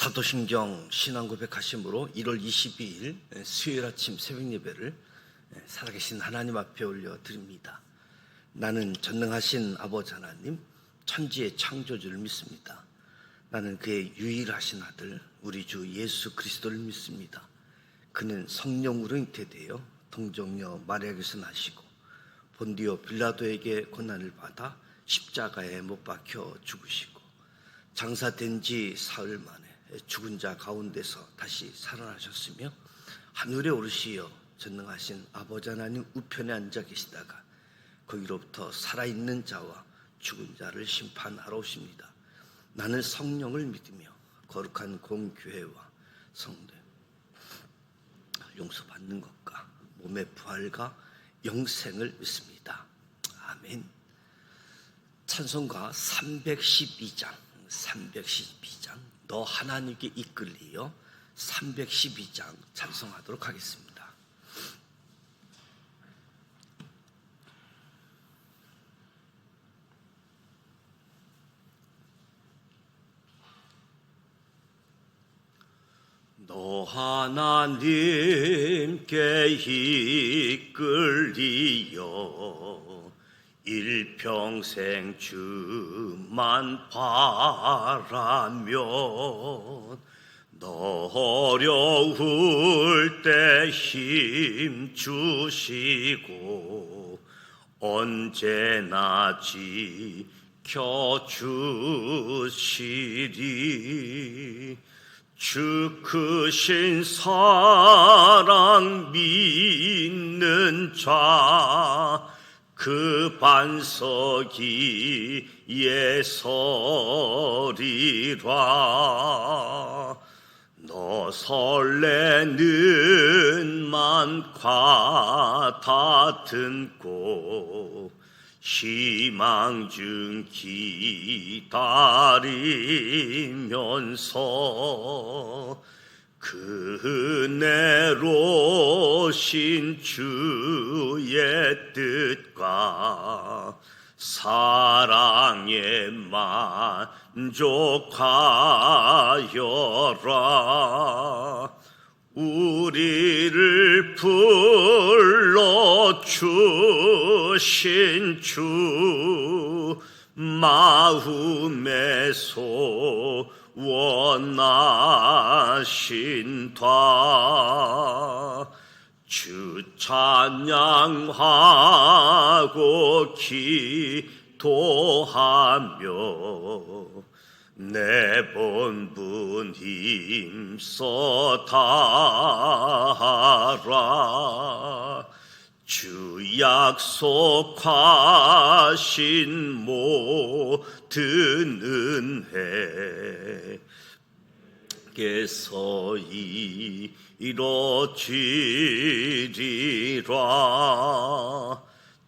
사도신경 신앙고백하심으로 1월 22일 수요일 아침 새벽 예배를 살아계신 하나님 앞에 올려드립니다. 나는 전능하신 아버지 하나님, 천지의 창조주를 믿습니다. 나는 그의 유일하신 아들 우리 주 예수 그리스도를 믿습니다. 그는 성령으로 잉태되어 동정녀 마리아에게서 나시고 본디오 빌라도에게 고난을 받아 십자가에 못 박혀 죽으시고 장사된 지 사흘 만에 죽은 자 가운데서 다시 살아나셨으며 하늘에 오르시어 전능하신 아버지 하나님 우편에 앉아 계시다가 거기로부터 살아있는 자와 죽은 자를 심판하러 오십니다. 나는 성령을 믿으며 거룩한 공교회와 성도 용서받는 것과 몸의 부활과 영생을 믿습니다. 아멘. 찬송가 312장 너 하나님께 이끌리어 312장 찬송하도록 하겠습니다. 너 하나님께 이끌리어 일평생 주만 바라면 너 어려울 때 힘 주시고 언제나 지켜주시리. 주 크신 사랑 믿는 자 그 반석 위에 서리라. 너 설레는 맘 가다듬고 희망 중 기다리면서 그 은혜로 신 주의 뜻과 사랑에 만족하여라. 우리를 불러주신 주 마음에 소원하신다. 주 찬양하고 기도하며 내 본분 힘써 다하라. 주 약속하신 모든 은혜 께서 이루어지리라.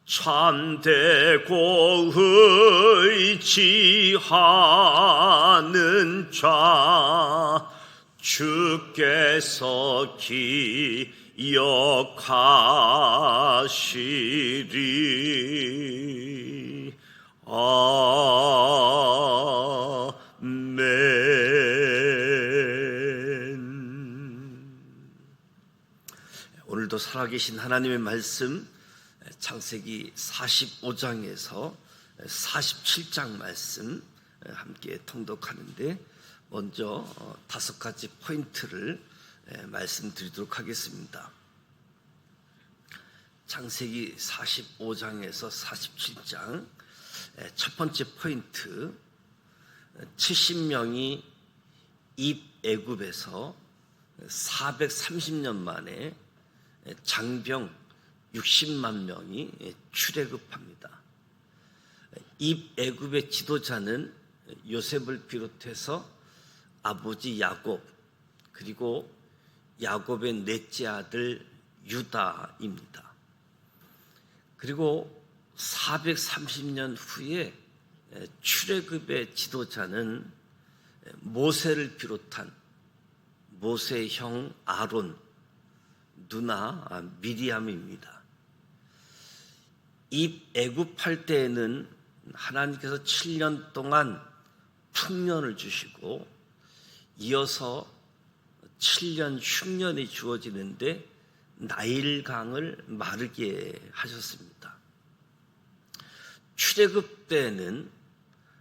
참되고 의지하는 자 주께서 기억하시리. 아멘. 오늘도 살아계신 하나님의 말씀 창세기 45장에서 47장 말씀 함께 통독하는데 먼저 5가지 포인트를 말씀드리도록 하겠습니다. 창세기 45장에서 47장 첫 번째 포인트, 70명이 입애굽에서 430년 만에 장병 60만 명이 출애굽합니다. 입애굽의 지도자는 요셉을 비롯해서 아버지 야곱 그리고 야곱의 넷째 아들 유다입니다. 그리고 430년 후에 출애굽의 지도자는 모세를 비롯한 모세의 형 아론, 누나 미리암입니다. 입애굽할 때에는 하나님께서 7년 동안 풍년을 주시고 이어서 7년 흉년이 주어지는데 나일강을 마르게 하셨습니다. 출애굽 때는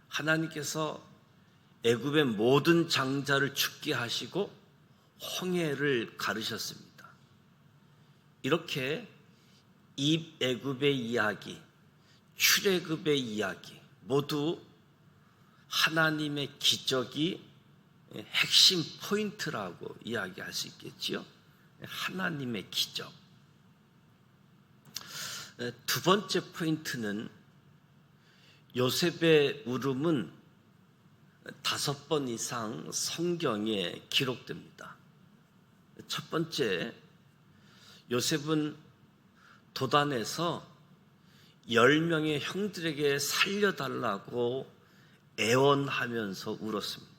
하나님께서 애굽의 모든 장자를 죽게 하시고 홍해를 가르셨습니다. 이렇게 입애굽의 이야기, 출애굽의 이야기 모두 하나님의 기적이 핵심 포인트라고 이야기할 수 있겠지요. 하나님의 기적. 두 번째 포인트는 요셉의 울음은 5번 이상 성경에 기록됩니다. 첫 번째, 요셉은 도단에서 10명의 형들에게 살려달라고 애원하면서 울었습니다.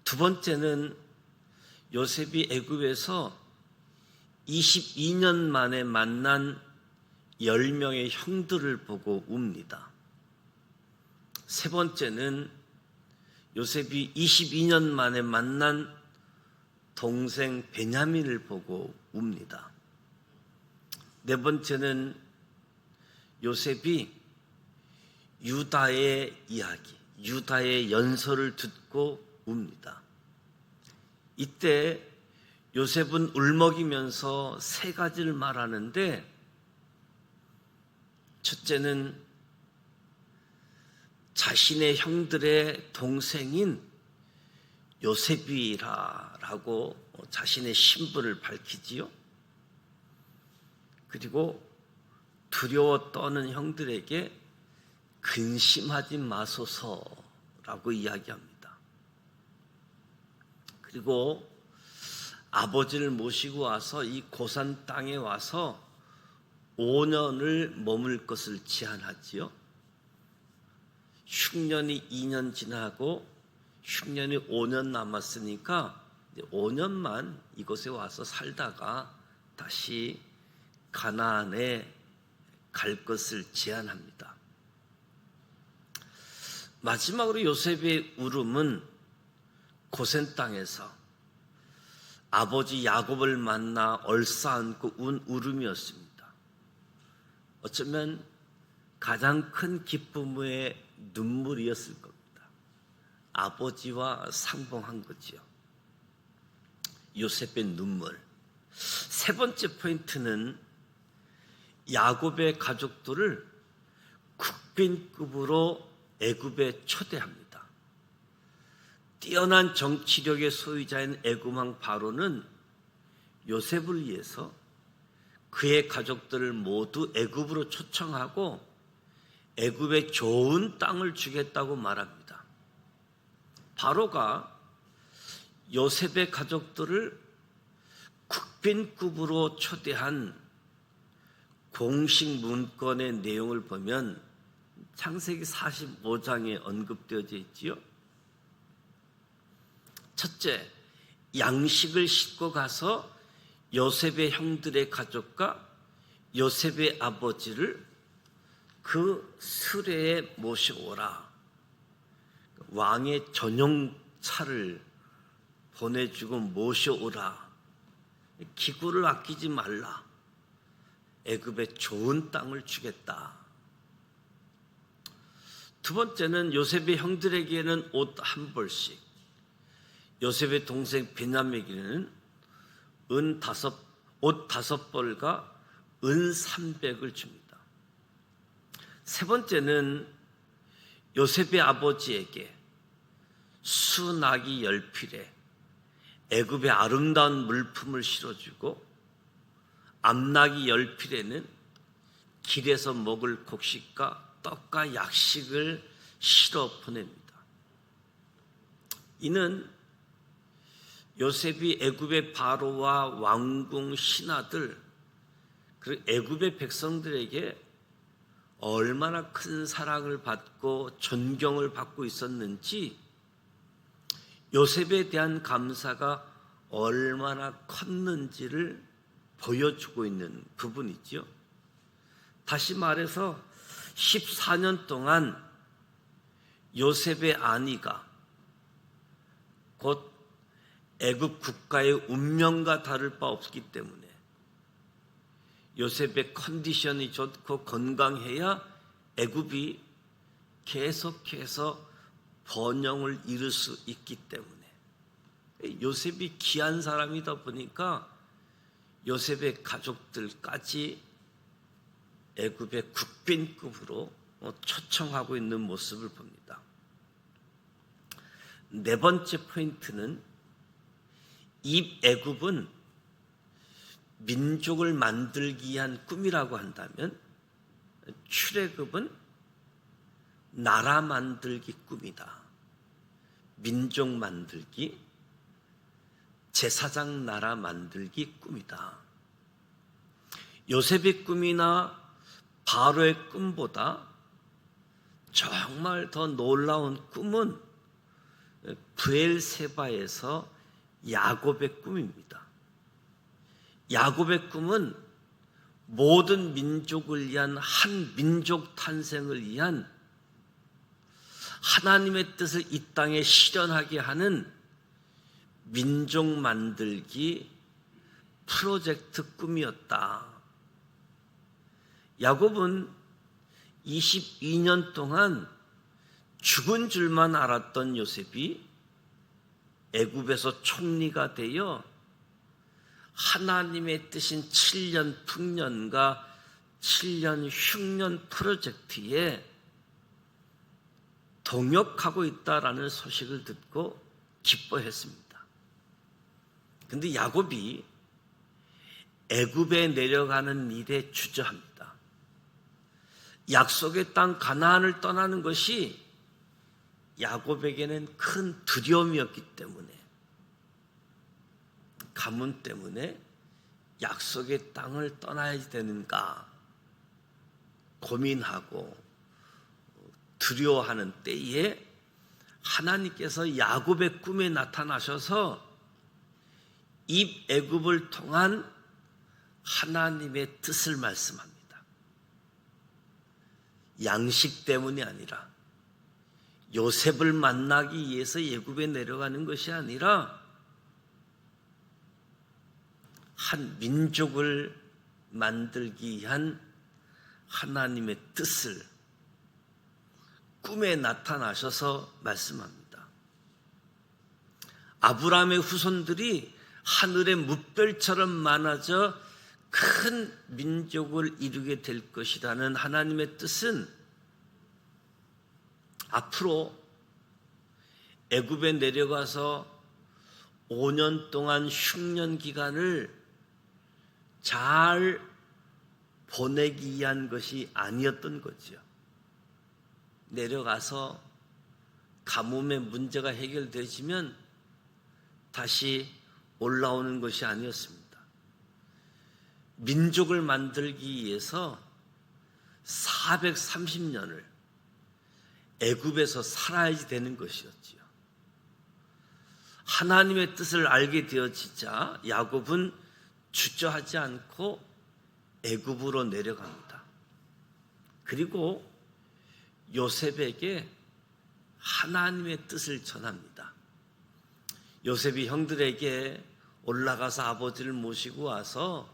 두 번째는 요셉이 애굽에서 22년 만에 만난 10명의 형들을 보고 웁니다. 세 번째는 요셉이 22년 만에 만난 동생 베냐민을 보고 웁니다. 네 번째는 요셉이 유다의 이야기, 유다의 연설을 듣고 웁니다. 이때 요셉은 울먹이면서 3가지를 말하는데, 첫째는 자신의 형들의 동생인 요셉이라고 자신의 신분을 밝히지요. 그리고 두려워 떠는 형들에게 근심하지 마소서라고 이야기합니다. 그리고 아버지를 모시고 와서 이 고산 땅에 와서 5년을 머물 것을 제안하지요. 흉년이 2년 지나고 흉년이 5년 남았으니까 이제 5년만 이곳에 와서 살다가 다시 가나안에 갈 것을 제안합니다. 마지막으로 요셉의 울음은 고센 땅에서 아버지 야곱을 만나 얼싸안고 운 울음이었습니다. 어쩌면 가장 큰 기쁨의 눈물이었을 겁니다. 아버지와 상봉한 거지요. 요셉의 눈물. 세 번째 포인트는 야곱의 가족들을 국빈급으로 애굽에 초대합니다. 뛰어난 정치력의 소유자인 애굽왕 바로는 요셉을 위해서 그의 가족들을 모두 애굽으로 초청하고 애굽에 좋은 땅을 주겠다고 말합니다. 바로가 요셉의 가족들을 국빈급으로 초대한 공식 문건의 내용을 보면 창세기 45장에 언급되어져 있지요. 첫째, 양식을 싣고 가서 요셉의 형들의 가족과 요셉의 아버지를 그 수레에 모셔오라. 왕의 전용차를 보내주고 모셔오라. 기구를 아끼지 말라. 애굽에 좋은 땅을 주겠다. 두 번째는 요셉의 형들에게는 옷 1벌씩, 요셉의 동생 베냐민에게는 옷 5벌과 은 300을 줍니다. 세 번째는 요셉의 아버지에게 수나귀 10필에 애굽의 아름다운 물품을 실어주고 암나귀 10필에는 길에서 먹을 곡식과 떡과 약식을 실어 보냅니다. 이는 요셉이 애굽의 바로와 왕궁 신하들 그리고 애굽의 백성들에게 얼마나 큰 사랑을 받고 존경을 받고 있었는지, 요셉에 대한 감사가 얼마나 컸는지를 보여주고 있는 부분이죠. 다시 말해서 14년 동안 요셉의 아내가 곧 애굽 국가의 운명과 다를 바 없기 때문에 요셉의 컨디션이 좋고 건강해야 애굽이 계속해서 번영을 이룰 수 있기 때문에 요셉이 귀한 사람이다 보니까 요셉의 가족들까지 애굽의 국빈급으로 초청하고 있는 모습을 봅니다. 네 번째 포인트는 입애굽은 민족을 만들기 위한 꿈이라고 한다면 출애굽은 나라 만들기 꿈이다. 민족 만들기, 제사장 나라 만들기 꿈이다. 요셉의 꿈이나 바로의 꿈보다 정말 더 놀라운 꿈은 브엘세바에서 야곱의 꿈입니다. 야곱의 꿈은 모든 민족을 위한 한 민족 탄생을 위한 하나님의 뜻을 이 땅에 실현하게 하는 민족 만들기 프로젝트 꿈이었다. 야곱은 22년 동안 죽은 줄만 알았던 요셉이 애굽에서 총리가 되어 하나님의 뜻인 7년 풍년과 7년 흉년 프로젝트에 동역하고 있다라는 소식을 듣고 기뻐했습니다. 그런데 야곱이 애굽에 내려가는 일에 주저합니다. 약속의 땅 가나안을 떠나는 것이 야곱에게는 큰 두려움이었기 때문에 가문 때문에 약속의 땅을 떠나야 되는가 고민하고 두려워하는 때에 하나님께서 야곱의 꿈에 나타나셔서 입애굽을 통한 하나님의 뜻을 말씀합니다. 양식 때문이 아니라 요셉을 만나기 위해서 애굽에 내려가는 것이 아니라 한 민족을 만들기 위한 하나님의 뜻을 꿈에 나타나셔서 말씀합니다. 아브라함의 후손들이 하늘의 뭇별처럼 많아져 큰 민족을 이루게 될 것이라는 하나님의 뜻은 앞으로 애굽에 내려가서 5년 동안 흉년 기간을 잘 보내기 위한 것이 아니었던 거죠. 내려가서 가뭄의 문제가 해결되지면 다시 올라오는 것이 아니었습니다. 민족을 만들기 위해서 430년을 애굽에서 살아야지 되는 것이었지요. 하나님의 뜻을 알게 되어지자 야곱은 주저하지 않고 애굽으로 내려갑니다. 그리고 요셉에게 하나님의 뜻을 전합니다. 요셉이 형들에게 올라가서 아버지를 모시고 와서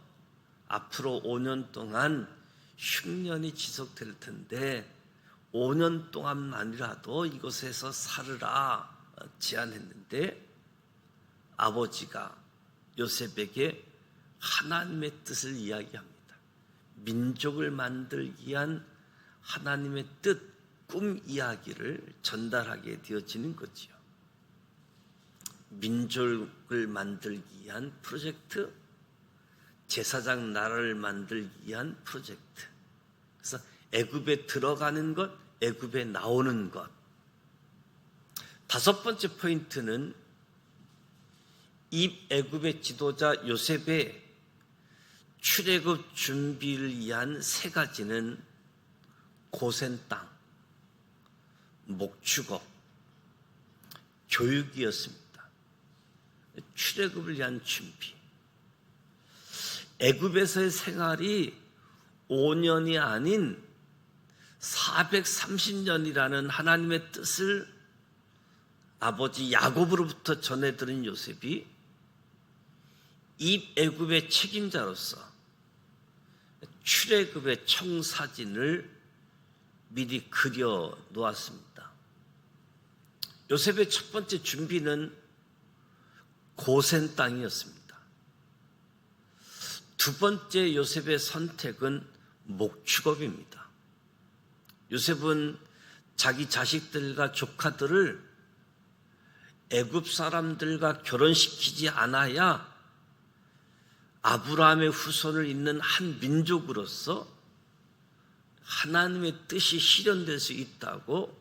앞으로 5년 동안 흉년이 지속될 텐데 5년 동안만이라도 이곳에서 살으라 제안했는데 아버지가 요셉에게 하나님의 뜻을 이야기합니다. 민족을 만들기 위한 하나님의 뜻, 꿈 이야기를 전달하게 되어지는 거지요. 민족을 만들기 위한 프로젝트, 제사장 나라를 만들기 위한 프로젝트. 그래서 애굽에 들어가는 것, 애굽에 나오는 것. 다섯 번째 포인트는 입애굽의 지도자 요셉의 출애굽 준비를 위한 세 가지는 고센 땅, 목축업, 교육이었습니다. 출애굽을 위한 준비. 애굽에서의 생활이 5년이 아닌 430년이라는 하나님의 뜻을 아버지 야곱으로부터 전해 들은 요셉이 입애굽의 책임자로서 출애굽의 청사진을 미리 그려 놓았습니다. 요셉의 첫 번째 준비는 고센 땅이었습니다. 두 번째 요셉의 선택은 목축업입니다. 요셉은 자기 자식들과 조카들을 애굽 사람들과 결혼시키지 않아야 아브라함의 후손을 잇는 한 민족으로서 하나님의 뜻이 실현될 수 있다고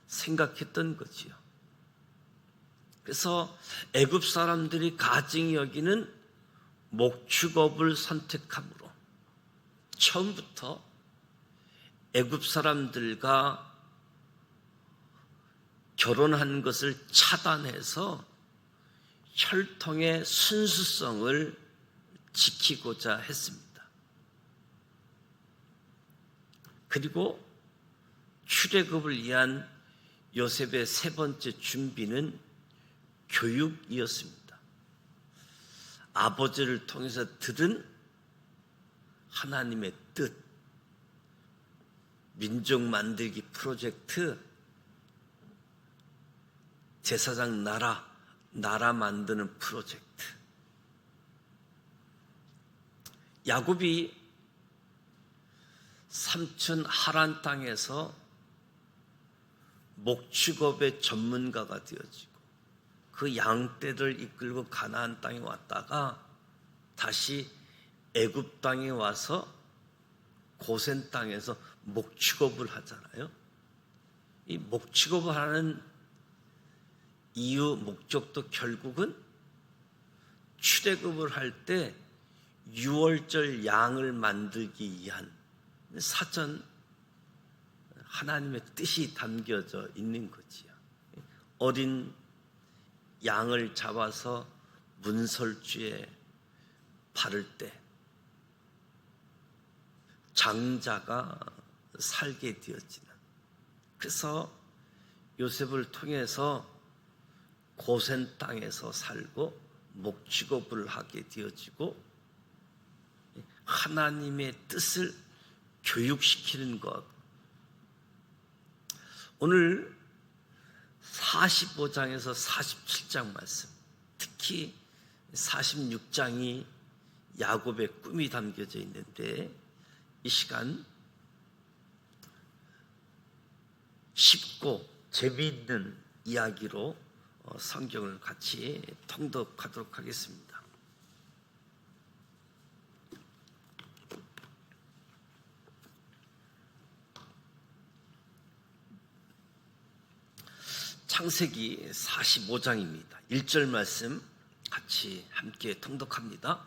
생각했던 거지요. 그래서 애굽 사람들이 가증히 여기는 목축업을 선택함으로 처음부터 애굽 사람들과 결혼한 것을 차단해서 혈통의 순수성을 지키고자 했습니다. 그리고 출애굽을 위한 요셉의 세 번째 준비는 교육이었습니다. 아버지를 통해서 들은 하나님의 뜻, 민족 만들기 프로젝트, 제사장 나라 만드는 프로젝트. 야곱이 삼촌 하란 땅에서 목축업의 전문가가 되어지고 그 양떼를 이끌고 가나안 땅에 왔다가 다시 애굽 땅에 와서 고센 땅에서 목축업을 하잖아요. 이 목축업을 하는 이유, 목적도 결국은 출애굽을 할 때 6월절 양을 만들기 위한 사전 하나님의 뜻이 담겨져 있는 거지요. 어린 양을 잡아서 문설주에 바를 때 장자가 살게 되어지는, 그래서 요셉을 통해서 고센 땅에서 살고 목축업을 하게 되어지고 하나님의 뜻을 교육시키는 것. 오늘 45장에서 47장 말씀, 특히 46장이 야곱의 꿈이 담겨져 있는데 이 시간 쉽고 재미있는 이야기로 성경을 같이 통독하도록 하겠습니다. 창세기 45장입니다. 1절 말씀 같이 함께 통독합니다.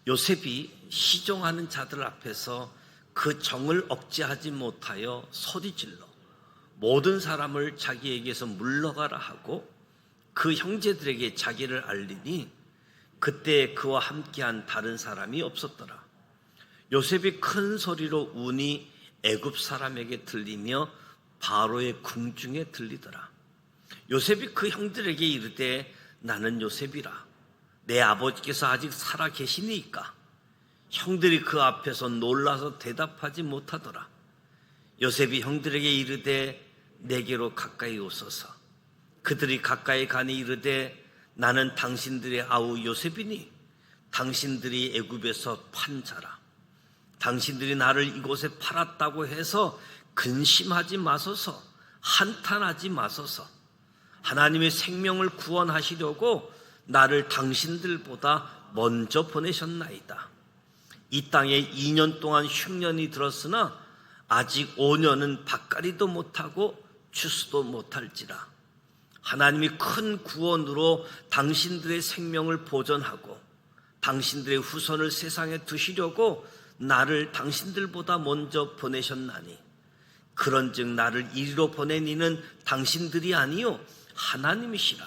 요셉이 시종하는 자들 앞에서 그 정을 억제하지 못하여 소리질러 모든 사람을 자기에게서 물러가라 하고 그 형제들에게 자기를 알리니 그때 그와 함께한 다른 사람이 없었더라. 요셉이 큰 소리로 우니 애굽 사람에게 들리며 바로의 궁중에 들리더라. 요셉이 그 형들에게 이르되 나는 요셉이라. 내 아버지께서 아직 살아 계시니까. 형들이 그 앞에서 놀라서 대답하지 못하더라. 요셉이 형들에게 이르되 내게로 가까이 오소서. 그들이 가까이 가니 이르되 나는 당신들의 아우 요셉이니 당신들이 애굽에서 판 자라. 당신들이 나를 이곳에 팔았다고 해서 근심하지 마소서. 한탄하지 마소서. 하나님의 생명을 구원하시려고 나를 당신들보다 먼저 보내셨나이다. 이 땅에 2년 동안 흉년이 들었으나 아직 5년은 밭갈이도 못하고 추수도 못할지라. 하나님이 큰 구원으로 당신들의 생명을 보존하고 당신들의 후손을 세상에 두시려고 나를 당신들보다 먼저 보내셨나니 그런즉 나를 이리로 보낸 이는 당신들이 아니요 하나님이시라.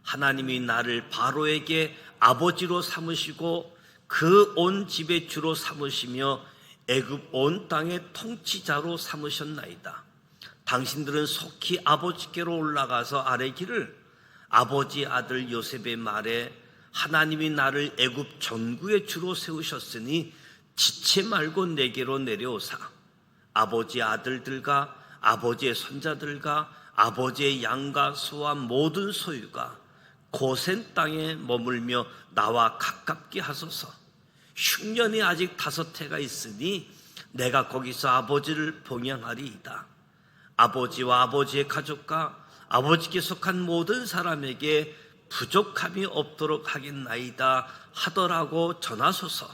하나님이 나를 바로에게 아버지로 삼으시고 그 온 집의 주로 삼으시며 애굽 온 땅의 통치자로 삼으셨나이다. 당신들은 속히 아버지께로 올라가서 아뢰기를 아버지 아들 요셉의 말에 하나님이 나를 애굽 전국의 주로 세우셨으니 지체 말고 내게로 내려오사 아버지의 아들들과 아버지의 손자들과 아버지의 양과 소와 모든 소유가 고센 땅에 머물며 나와 가깝게 하소서. 흉년이 아직 5해가 있으니 내가 거기서 아버지를 봉양하리이다. 아버지와 아버지의 가족과 아버지께 속한 모든 사람에게 부족함이 없도록 하겠나이다 하더라고 전하소서.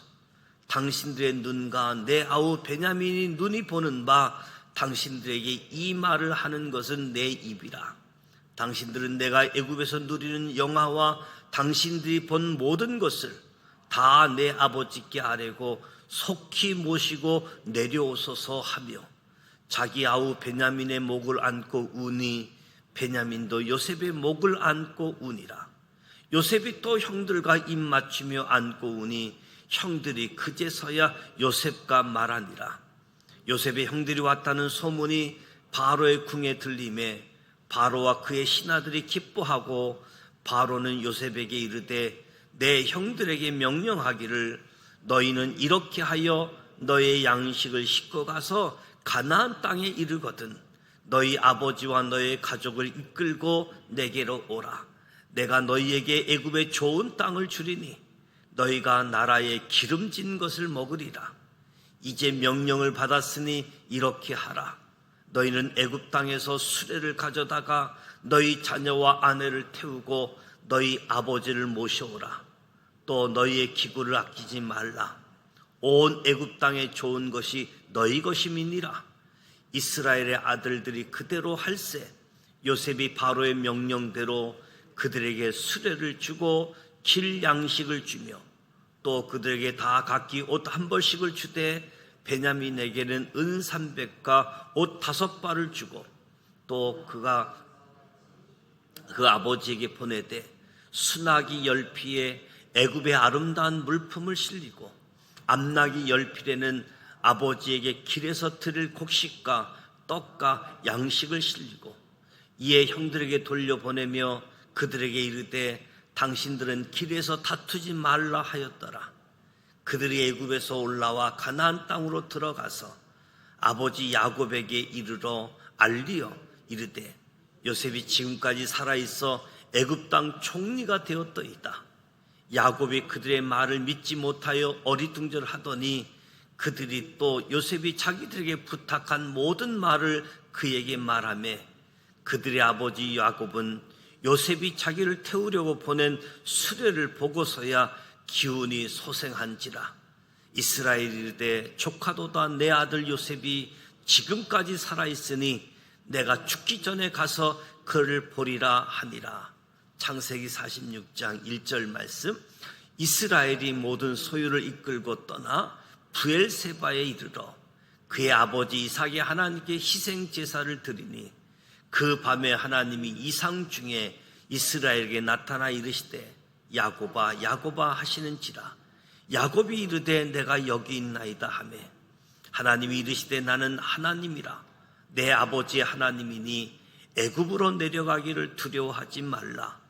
당신들의 눈과 내 아우 베냐민이 눈이 보는 바 당신들에게 이 말을 하는 것은 내 입이라. 당신들은 내가 애굽에서 누리는 영화와 당신들이 본 모든 것을 다 내 아버지께 아뢰고 속히 모시고 내려오소서 하며 자기 아우 베냐민의 목을 안고 우니 베냐민도 요셉의 목을 안고 우니라. 요셉이 또 형들과 입 맞추며 안고 우니 형들이 그제서야 요셉과 말하니라. 요셉의 형들이 왔다는 소문이 바로의 궁에 들림에 바로와 그의 신하들이 기뻐하고 바로는 요셉에게 이르되 내 형들에게 명령하기를 너희는 이렇게 하여 너의 양식을 싣고 가서 가나안 땅에 이르거든 너희 아버지와 너의 가족을 이끌고 내게로 오라. 내가 너희에게 애굽의 좋은 땅을 주리니 너희가 나라의 기름진 것을 먹으리라. 이제 명령을 받았으니 이렇게 하라. 너희는 애굽 땅에서 수레를 가져다가 너희 자녀와 아내를 태우고 너희 아버지를 모셔오라. 또 너희의 기구를 아끼지 말라. 온 애굽 땅에 좋은 것이 너희 것임이니라. 이스라엘의 아들들이 그대로 할세. 요셉이 바로의 명령대로 그들에게 수레를 주고 길 양식을 주며 또 그들에게 다 각기 옷 한 벌씩을 주되 베냐민에게는 은 300과 옷 5벌을 주고 또 그가 그 아버지에게 보내되 수나기 10피에 애굽의 아름다운 물품을 실리고 암나기 10필에는 아버지에게 길에서 드릴 곡식과 떡과 양식을 실리고 이에 형들에게 돌려보내며 그들에게 이르되 당신들은 길에서 다투지 말라 하였더라. 그들이 애굽에서 올라와 가나안 땅으로 들어가서 아버지 야곱에게 이르러 알리어 이르되 요셉이 지금까지 살아있어 애굽 땅 총리가 되었더이다. 야곱이 그들의 말을 믿지 못하여 어리둥절하더니 그들이 또 요셉이 자기들에게 부탁한 모든 말을 그에게 말하며 그들의 아버지 야곱은 요셉이 자기를 태우려고 보낸 수레를 보고서야 기운이 소생한지라. 이스라엘이 이르되 조카도다 내 아들 요셉이 지금까지 살아있으니 내가 죽기 전에 가서 그를 보리라 하니라. 창세기 46장 1절 말씀. 이스라엘이 모든 소유를 이끌고 떠나 브엘세바에 이르러 그의 아버지 이삭이 하나님께 희생 제사를 드리니 그 밤에 하나님이 이상 중에 이스라엘에게 나타나 이르시되 야곱아 야곱아 하시는지라. 야곱이 이르되 내가 여기 있나이다 하매 하나님이 이르시되 나는 하나님이라. 내 아버지의 하나님이니 애굽으로 내려가기를 두려워하지 말라.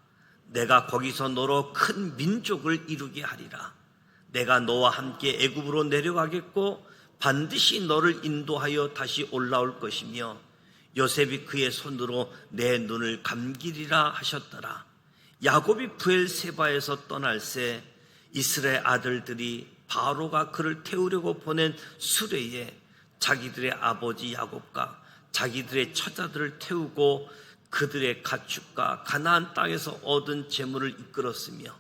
내가 거기서 너로 큰 민족을 이루게 하리라. 내가 너와 함께 애굽으로 내려가겠고 반드시 너를 인도하여 다시 올라올 것이며 요셉이 그의 손으로 내 눈을 감기리라 하셨더라. 야곱이 브엘세바에서 떠날새 이스라엘 아들들이 바로가 그를 태우려고 보낸 수레에 자기들의 아버지 야곱과 자기들의 처자들을 태우고 그들의 가축과 가나안 땅에서 얻은 재물을 이끌었으며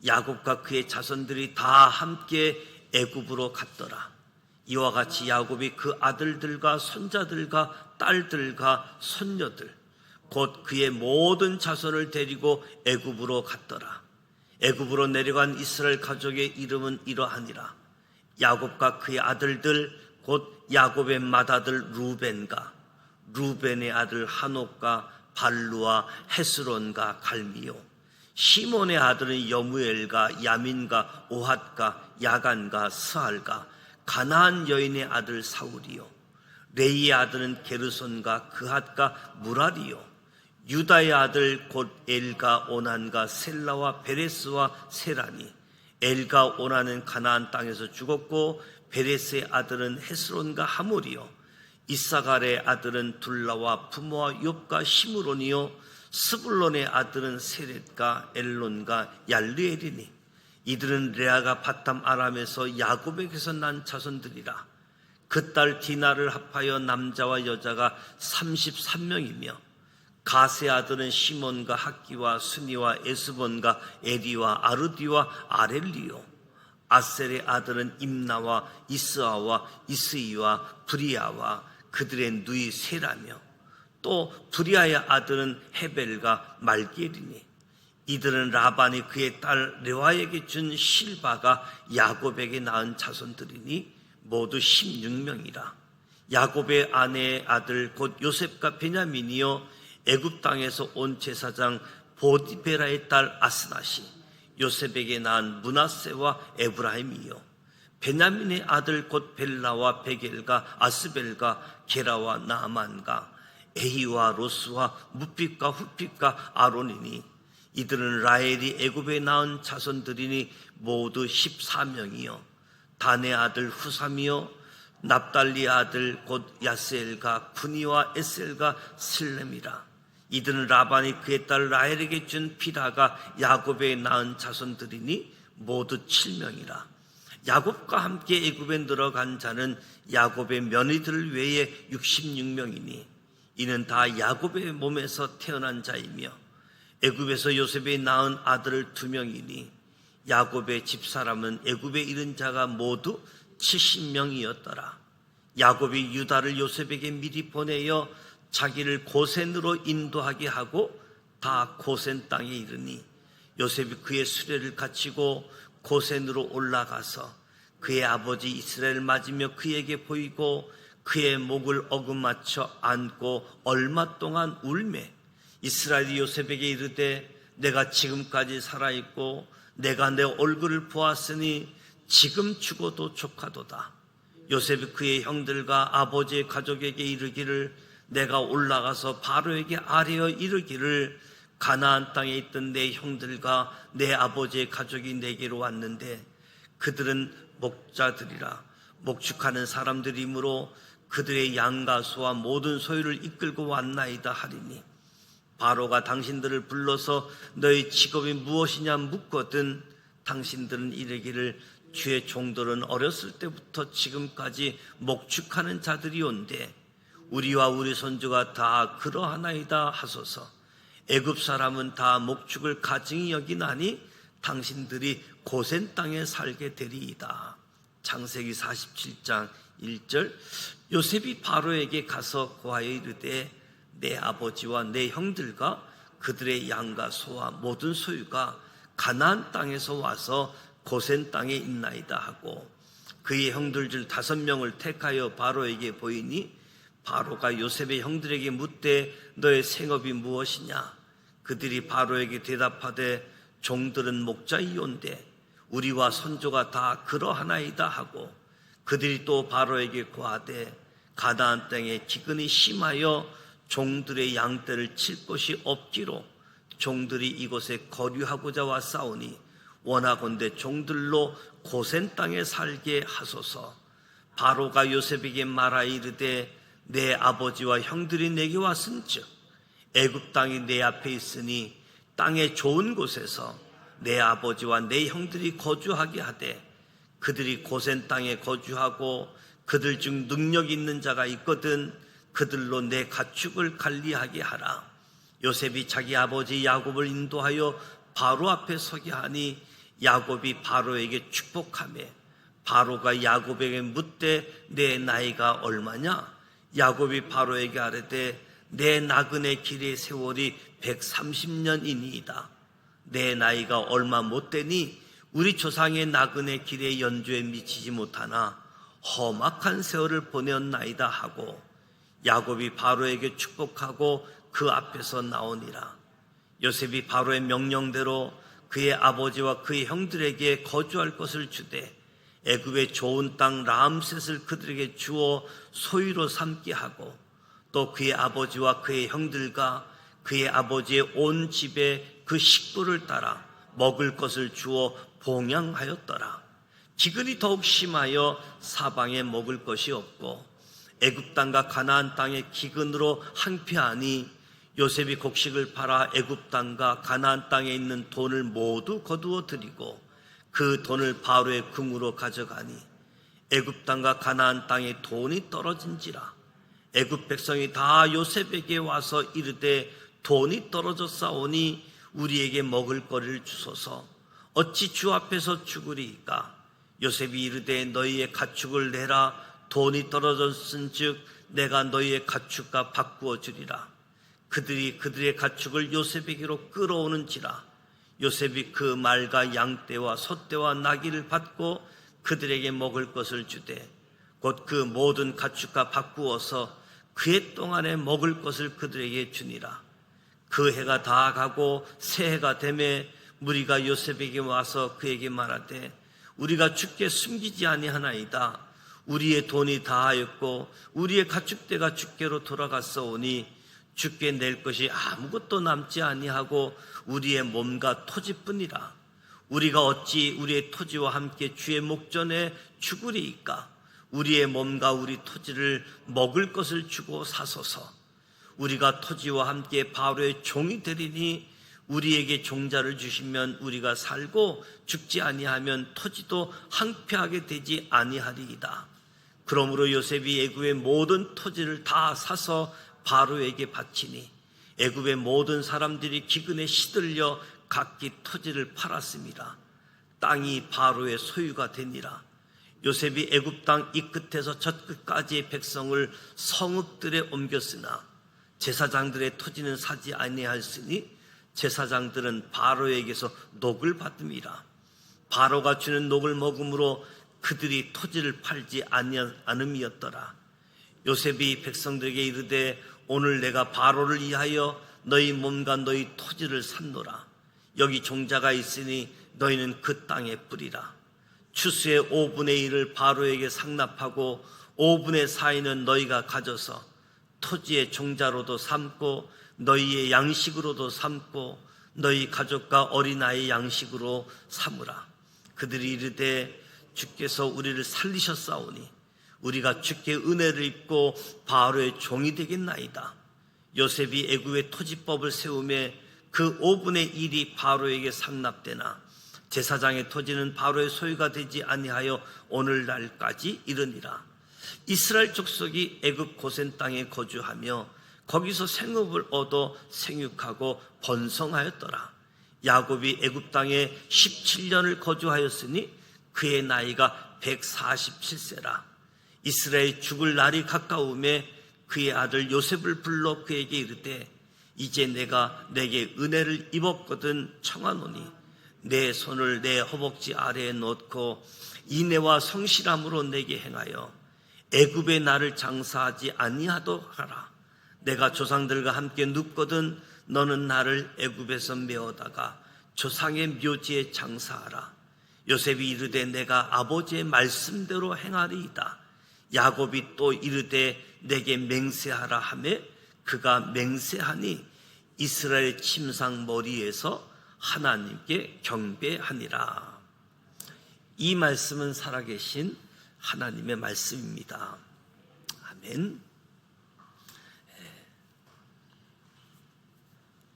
야곱과 그의 자손들이 다 함께 애굽으로 갔더라. 이와 같이 야곱이 그 아들들과 손자들과 딸들과 손녀들 곧 그의 모든 자손을 데리고 애굽으로 갔더라. 애굽으로 내려간 이스라엘 가족의 이름은 이러하니라. 야곱과 그의 아들들 곧 야곱의 맏아들 루벤과 루벤의 아들 하녹과 발루와 헤스론과 갈미요 시몬의 아들은 여무엘과 야민과 오핫과 야간과 스알과 가나안 여인의 아들 사울이요 레이의 아들은 게르손과 그핫과 무라리요 유다의 아들 곧 엘과 오난과 셀라와 베레스와 세라니. 엘과 오난은 가나안 땅에서 죽었고 베레스의 아들은 헤스론과 하몰이요 이사갈의 아들은 둘라와 부모와 욥과 시므론이요 스불론의 아들은 세렛과 엘론과 얄르엘이니. 이들은 레아가 바탐 아람에서 야곱에게서 난 자손들이라. 그 딸 디나를 합하여 남자와 여자가 33명이며 가세 아들은 시몬과 학기와 스니와 에스본과 에리와 아르디와 아렐리요 아셀의 아들은 임나와 이스아와 이스이와 브리아와 그들의 누이 세라며 또 브리아의 아들은 헤벨과 말기엘이니. 이들은 라반이 그의 딸 레와에게 준 실바가 야곱에게 낳은 자손들이니 모두 16명이라. 야곱의 아내의 아들 곧 요셉과 베냐민이요 애굽 땅에서 온 제사장 보디베라의 딸 아스낫이 요셉에게 낳은 므낫세와 에브라임이요 베냐민의 아들 곧 벨라와 베겔과 아스벨과 게라와 나아만과 에히와 로스와 무핍과 후핍과 아론이니. 이들은 라헬이 애굽에 낳은 자손들이니 모두 14명이요 단의 아들 후삼이요 납달리 아들 곧 야스엘과 구니와 에셀과 슬렘이라. 이들은 라반이 그의 딸 라헬에게 준 비라가 야곱에 낳은 자손들이니 모두 7명이라. 야곱과 함께 애굽에 들어간 자는 야곱의 며느리들 외에 66명이니 이는 다 야곱의 몸에서 태어난 자이며 애굽에서 요셉이 낳은 아들 2명이니 야곱의 집사람은 애굽에 이른 자가 모두 70명이었더라. 야곱이 유다를 요셉에게 미리 보내어 자기를 고센으로 인도하게 하고 다 고센 땅에 이르니 요셉이 그의 수레를 갖추고 고센으로 올라가서 그의 아버지 이스라엘을 맞으며 그에게 보이고 그의 목을 어긋맞춰 안고 얼마 동안 울매 이스라엘이 요셉에게 이르되 내가 지금까지 살아있고 내가 내 얼굴을 보았으니 지금 죽어도 족하도다. 요셉이 그의 형들과 아버지의 가족에게 이르기를 내가 올라가서 바로에게 아뢰어 이르기를 가나안 땅에 있던 내 형들과 내 아버지의 가족이 내게로 왔는데 그들은 목자들이라 목축하는 사람들이므로 그들의 양과 소와 모든 소유를 이끌고 왔나이다 하리니 바로가 당신들을 불러서 너희 직업이 무엇이냐 묻거든 당신들은 이르기를 주의 종들은 어렸을 때부터 지금까지 목축하는 자들이온데 우리와 우리 손주가 다 그러하나이다 하소서. 애굽 사람은 다 목축을 가증히 여기나니 당신들이 고센 땅에 살게 되리이다. 창세기 47장 1절. 요셉이 바로에게 가서 고하여 이르되 내 아버지와 내 형들과 그들의 양과 소와 모든 소유가 가나안 땅에서 와서 고센 땅에 있나이다 하고 그의 형들 중 5명을 택하여 바로에게 보이니 바로가 요셉의 형들에게 묻되 너의 생업이 무엇이냐? 그들이 바로에게 대답하되 종들은 목자이온데 우리와 손조가 다 그러하나이다 하고 그들이 또 바로에게 고하되 가나안 땅에 기근이 심하여 종들의 양떼를 칠 곳이 없기로 종들이 이곳에 거류하고자 왔사오니 원하건대 종들로 고센 땅에 살게 하소서. 바로가 요셉에게 말하여 이르되 내 아버지와 형들이 내게 왔은즉 애굽 땅이 내 앞에 있으니 땅의 좋은 곳에서 내 아버지와 내 형들이 거주하게 하되 그들이 고센 땅에 거주하고 그들 중 능력 있는 자가 있거든 그들로 내 가축을 관리하게 하라. 요셉이 자기 아버지 야곱을 인도하여 바로 앞에 서게 하니 야곱이 바로에게 축복하매 바로가 야곱에게 묻되 내 나이가 얼마냐? 야곱이 바로에게 아뢰되 내 나그네 길의 세월이 130년이니이다. 내 나이가 얼마 못되니 우리 조상의 나그네 길의 연주에 미치지 못하나 험악한 세월을 보내었나이다 하고 야곱이 바로에게 축복하고 그 앞에서 나오니라. 요셉이 바로의 명령대로 그의 아버지와 그의 형들에게 거주할 것을 주되 애굽의 좋은 땅 라암셋을 그들에게 주어 소유로 삼게 하고 또 그의 아버지와 그의 형들과 그의 아버지의 온 집에 그 식구를 따라 먹을 것을 주어 봉양하였더라. 기근이 더욱 심하여 사방에 먹을 것이 없고 애굽 땅과 가나안 땅의 기근으로 항폐하니 요셉이 곡식을 팔아 애굽 땅과 가나안 땅에 있는 돈을 모두 거두어 들이고 그 돈을 바로의 궁으로 가져가니 애굽 땅과 가나안 땅에 돈이 떨어진지라. 애굽 백성이 다 요셉에게 와서 이르되 돈이 떨어졌사오니 우리에게 먹을 거리를 주소서. 어찌 주 앞에서 죽으리이까? 요셉이 이르되 너희의 가축을 내라. 돈이 떨어졌은즉 내가 너희의 가축과 바꾸어 주리라. 그들이 그들의 가축을 요셉에게로 끌어오는지라. 요셉이 그 말과 양떼와 소떼와 나귀를 받고 그들에게 먹을 것을 주되 곧 그 모든 가축과 바꾸어서 그해 동안에 먹을 것을 그들에게 주니라. 그 해가 다 가고 새 해가 되매 무리가 요셉에게 와서 그에게 말하되 우리가 주께 숨기지 아니하나이다. 우리의 돈이 다하였고 우리의 가축대가 주께로 돌아갔사오니 주께 낼 것이 아무것도 남지 아니하고 우리의 몸과 토지뿐이라. 우리가 어찌 우리의 토지와 함께 주의 목전에 죽으리이까? 우리의 몸과 우리 토지를 먹을 것을 주고 사소서. 우리가 토지와 함께 바로의 종이 되리니 우리에게 종자를 주시면 우리가 살고 죽지 아니하면 토지도 항폐하게 되지 아니하리이다. 그러므로 요셉이 애굽의 모든 토지를 다 사서 바로에게 바치니 애굽의 모든 사람들이 기근에 시들려 각기 토지를 팔았습니다. 땅이 바로의 소유가 되니라. 요셉이 애굽 땅 이 끝에서 저 끝까지의 백성을 성읍들에 옮겼으나 제사장들의 토지는 사지 아니하였으니 제사장들은 바로에게서 녹을 받음이라. 바로가 주는 녹을 먹음으로 그들이 토지를 팔지 않음이었더라. 요셉이 백성들에게 이르되 오늘 내가 바로를 위하여 너희 몸과 너희 토지를 샀노라. 여기 종자가 있으니 너희는 그 땅에 뿌리라. 추수의 5분의 1을 바로에게 상납하고 5분의 4는 너희가 가져서 토지의 종자로도 삼고 너희의 양식으로도 삼고 너희 가족과 어린아이의 양식으로 삼으라. 그들이 이르되 주께서 우리를 살리셨사오니 우리가 주께 은혜를 입고 바로의 종이 되겠나이다. 요셉이 애굽의 토지법을 세우매 그 5분의 1이 바로에게 상납되나 제사장의 토지는 바로의 소유가 되지 아니하여 오늘날까지 이르니라. 이스라엘 족속이 애굽 고센 땅에 거주하며 거기서 생업을 얻어 생육하고 번성하였더라. 야곱이 애굽 땅에 17년을 거주하였으니 그의 나이가 147세라. 이스라엘 죽을 날이 가까우매 그의 아들 요셉을 불러 그에게 이르되 이제 내가 내게 은혜를 입었거든 청하노니 내 손을 내 허벅지 아래에 놓고 인애와 성실함으로 내게 행하여 애굽의 나를 장사하지 아니하도록 하라. 내가 조상들과 함께 눕거든 너는 나를 애굽에서 메어다가 조상의 묘지에 장사하라. 요셉이 이르되 내가 아버지의 말씀대로 행하리이다. 야곱이 또 이르되 내게 맹세하라 하매 그가 맹세하니 이스라엘 침상 머리에서 하나님께 경배하니라. 이 말씀은 살아계신 하나님의 말씀입니다. 아멘.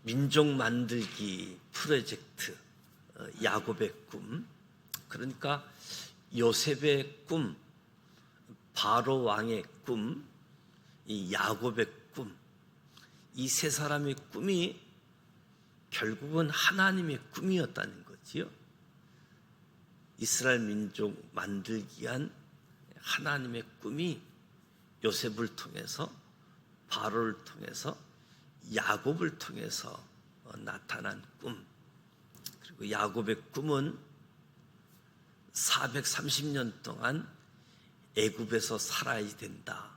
민족 만들기 프로젝트 야곱의 꿈, 그러니까 요셉의 꿈, 바로 왕의 꿈, 이 야곱의 꿈, 이 세 사람의 꿈이 결국은 하나님의 꿈이었다는 거지요. 이스라엘 민족 만들기 위한 하나님의 꿈이 요셉을 통해서, 바로를 통해서, 야곱을 통해서 나타난 꿈. 그리고 야곱의 꿈은 430년 동안 애굽에서 살아야 된다.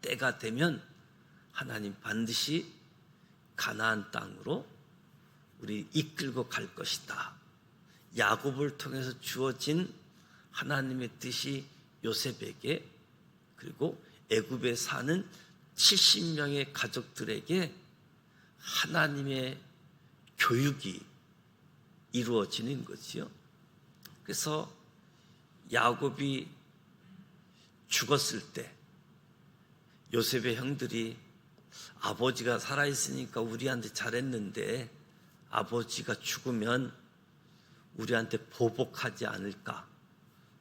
때가 되면 하나님 반드시 가나안 땅으로 우리 이끌고 갈 것이다. 야곱을 통해서 주어진 하나님의 뜻이 요셉에게, 그리고 애굽에 사는 70명의 가족들에게 하나님의 교육이 이루어지는 거지요. 그래서 야곱이 죽었을 때 요셉의 형들이 아버지가 살아있으니까 우리한테 잘했는데 아버지가 죽으면 우리한테 보복하지 않을까,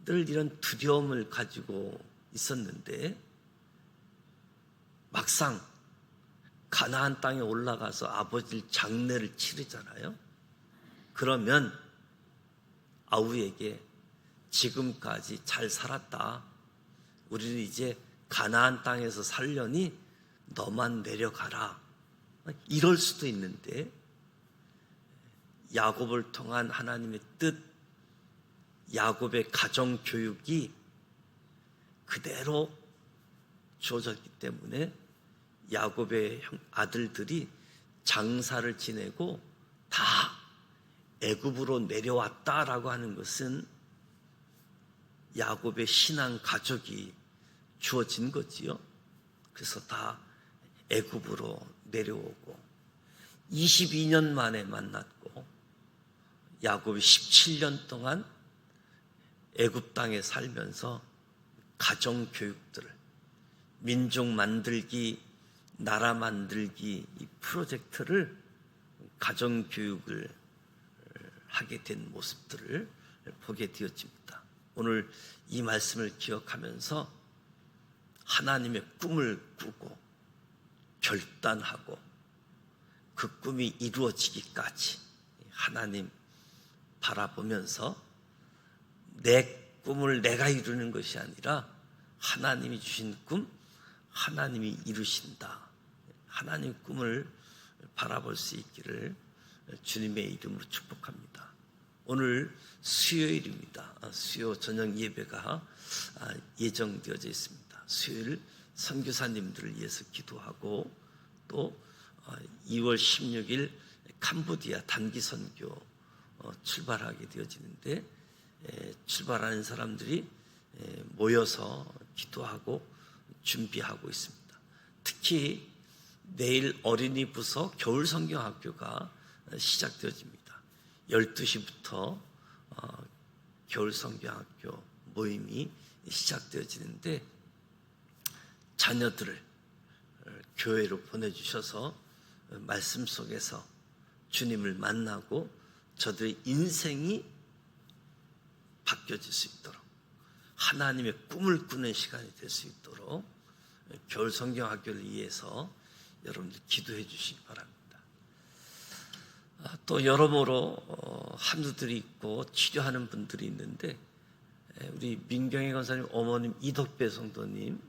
늘 이런 두려움을 가지고 있었는데 막상 가나안 땅에 올라가서 아버지 장례를 치르잖아요. 그러면 아우에게 지금까지 잘 살았다, 우리는 이제 가나안 땅에서 살려니 너만 내려가라, 이럴 수도 있는데 야곱을 통한 하나님의 뜻, 야곱의 가정 교육이 그대로 주어졌기 때문에 야곱의 아들들이 장사를 지내고 다 애굽으로 내려왔다라고 하는 것은 야곱의 신앙 가족이 주어진 거지요. 그래서 다 애굽으로 내려오고 22년 만에 만났고 야곱이 17년 동안 애굽 땅에 살면서 가정 교육들을, 민족 만들기, 나라 만들기 이 프로젝트를, 가정 교육을 하게 된 모습들을 보게 되어집니다. 오늘 이 말씀을 기억하면서 하나님의 꿈을 꾸고 결단하고 그 꿈이 이루어지기까지 하나님 바라보면서 내 꿈을 내가 이루는 것이 아니라 하나님이 주신 꿈, 하나님이 이루신다, 하나님의 꿈을 바라볼 수 있기를 주님의 이름으로 축복합니다. 오늘 수요일입니다. 수요 저녁 예배가 예정되어져 있습니다. 수요일 선교사님들을 위해서 기도하고 또 2월 16일 캄보디아 단기 선교 출발하게 되어지는데 출발하는 사람들이 모여서 기도하고 준비하고 있습니다. 특히 내일 어린이 부서 겨울 성경학교가 시작되어집니다. 12시부터 겨울 성경학교 모임이 시작되어지는데 자녀들을 교회로 보내주셔서 말씀 속에서 주님을 만나고 저들의 인생이 바뀌어질 수 있도록, 하나님의 꿈을 꾸는 시간이 될 수 있도록 겨울 성경학교를 위해서 여러분들 기도해 주시기 바랍니다. 또 여러모로 한우들이 있고 치료하는 분들이 있는데 우리 민경애 권사님 어머님 이덕배 성도님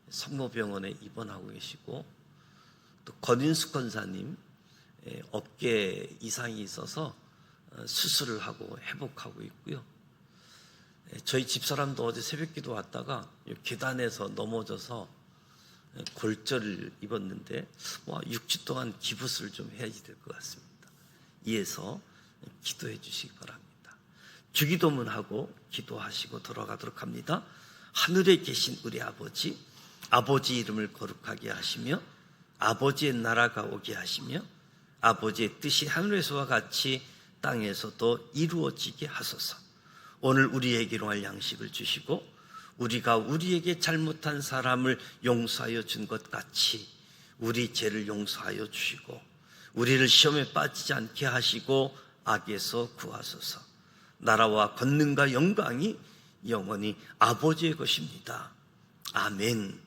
성모병원에 입원하고 계시고, 또 권인숙 권사님 어깨 이상이 있어서 수술을 하고 회복하고 있고요. 저희 집사람도 어제 새벽기도 왔다가 계단에서 넘어져서 골절을 입었는데 6주 동안 기부스를 좀 해야지 될 것 같습니다. 이에서 기도해 주시기 바랍니다. 주기도문하고 기도하시고 돌아가도록 합니다. 하늘에 계신 우리 아버지, 아버지 이름을 거룩하게 하시며 아버지의 나라가 오게 하시며 아버지의 뜻이 하늘에서와 같이 땅에서도 이루어지게 하소서. 오늘 우리에게 일용할 양식을 주시고 우리가 우리에게 잘못한 사람을 용서하여 준 것 같이 우리 죄를 용서하여 주시고 우리를 시험에 빠지지 않게 하시고 악에서 구하소서. 나라와 권능과 영광이 영원히 아버지의 것입니다. 아멘.